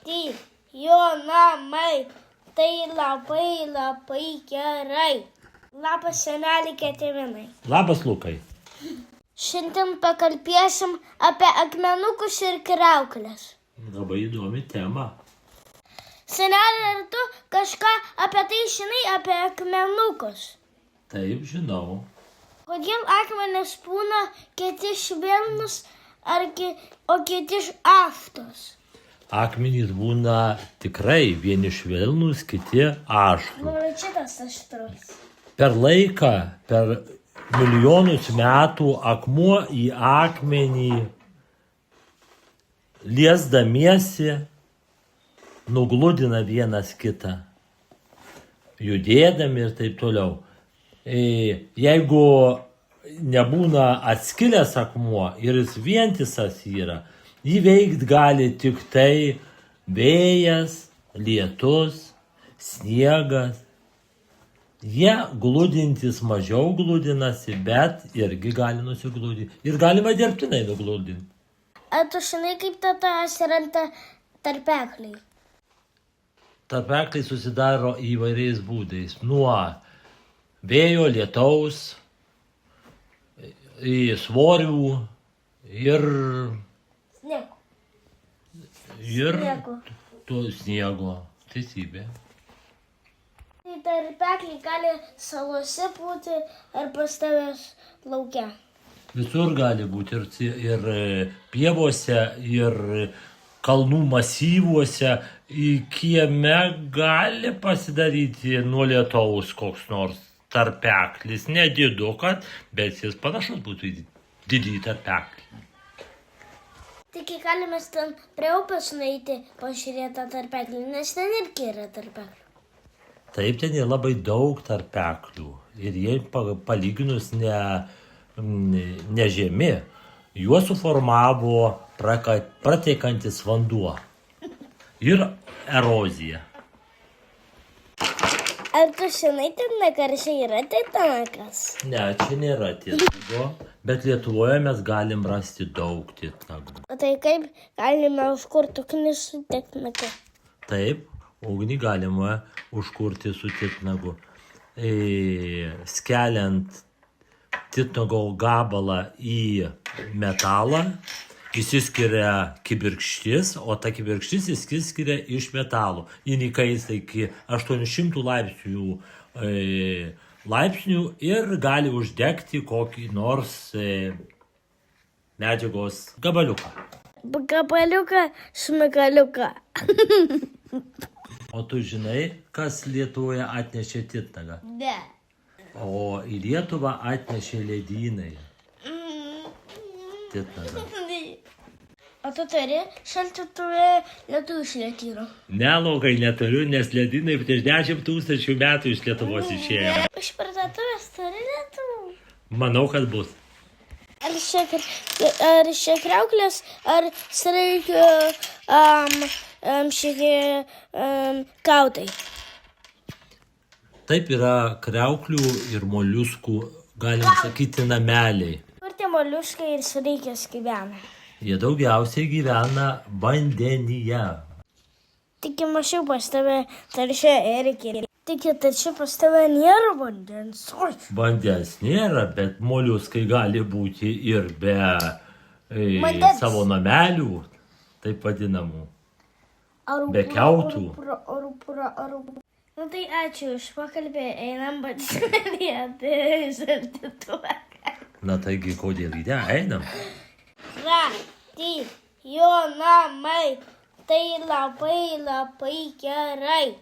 Rasti jo namai, tai labai labai gerai. Labas, seneliai Ketevinai. Labas, Lukai. Šiandien pakalbėsim apie akmenukus ir kriauklės. Labai įdomi tema. Seneliai, ar tu kažką apie tai žinai, apie akmenukus? Taip, žinau. Kodėl akmenys būna kiti švelnus, o kiti aštrūs? Akmenys būna tikrai vieni švelnūs, kiti aštrūs. Šitas aštrus. Per laiką, per milijonus metų akmuo į akmenį liesdamiesi nugludina vienas kitą, judėdami ir taip toliau. Jeigu nebūna atskilęs akmuo ir jis vientisas yra, jį veikt gali tik tai vėjas, lietus, sniegas. Jie gludintis mažiau gludinasi, bet irgi gali nusigludinti. Ir galima dirbtinai nugludinti. Ar tu žinai, kaip tada atsiranda tarpekliai? Tarpekliai susidaro įvairiais būdais. Nuo vėjo, lietaus, svorių ir to sniego. Teisybė. Tai tarpekliai gali salose būti ar pas tavęs lauke. Visur gali būti ir pievose, ir kalnų masyvuose. Kieme gali pasidaryti nuo lietaus koks nors tarpeklis. Nedidukas, bet jis panašus būtų į didįjį tarpeklį. Taigi galime ten prie upės nueiti pažiūrėti tą tarpeklį, nes ten irgi yra tarpeklių. Taip, ten yra labai daug tarpeklių. Ir jie palyginus ne žemi. Juos suformavo pratėkantis vanduo. Ir erozija. Ar tu žinai, ten negarsiai yra titnagas? Ne, čia nėra titnago, bet Lietuvoje mes galim rasti daug titnagų. O tai kaip galime užkurti ugnį su titnagu? Taip, ugnį galima užkurti su titnagu. Skeliant titnago gabalą į metalą, išsiskiria kibirkštis, o ta kibirkštis išsiskiria iš metalo. Jis įkaista iki 800 laipsnių ir gali uždegti kokį nors medžiagos gabaliuką. Gabaliuką, šmigaliuką. O tu žinai, kas Lietuvoje atnešė titnagą? Ne. O į Lietuvą atnešė ledynai. Titnagą. O tu turi šaldytuve ledų iš ledynų? Ne, Lukai, neturiu, nes ledynai prieš 10 000 metų iš Lietuvos išėjo. Iš parduotuvės turi ledų? Manau, kad bus. Ar čia kriauklės, ar sraigių gautai? Taip yra kriauklių ir moliuskų, galim sakyti, nameliai. Kur tie moliuskai ir sraigės gyvena? Jie daugiausiai gyvena vandenyje. Tik mačiau pas tave taršia irgi. Tik taršia pas tave nėra vandens. Vandens nėra, bet moliuskai gali būti ir be savo namelių, taip vadinamų. Be kiautų. Nu tai ačiū už pokalbį, einam šaldytuvą. Na taigi, kodėl ne, einam? Rasti jo namai, tai labai labai gerai.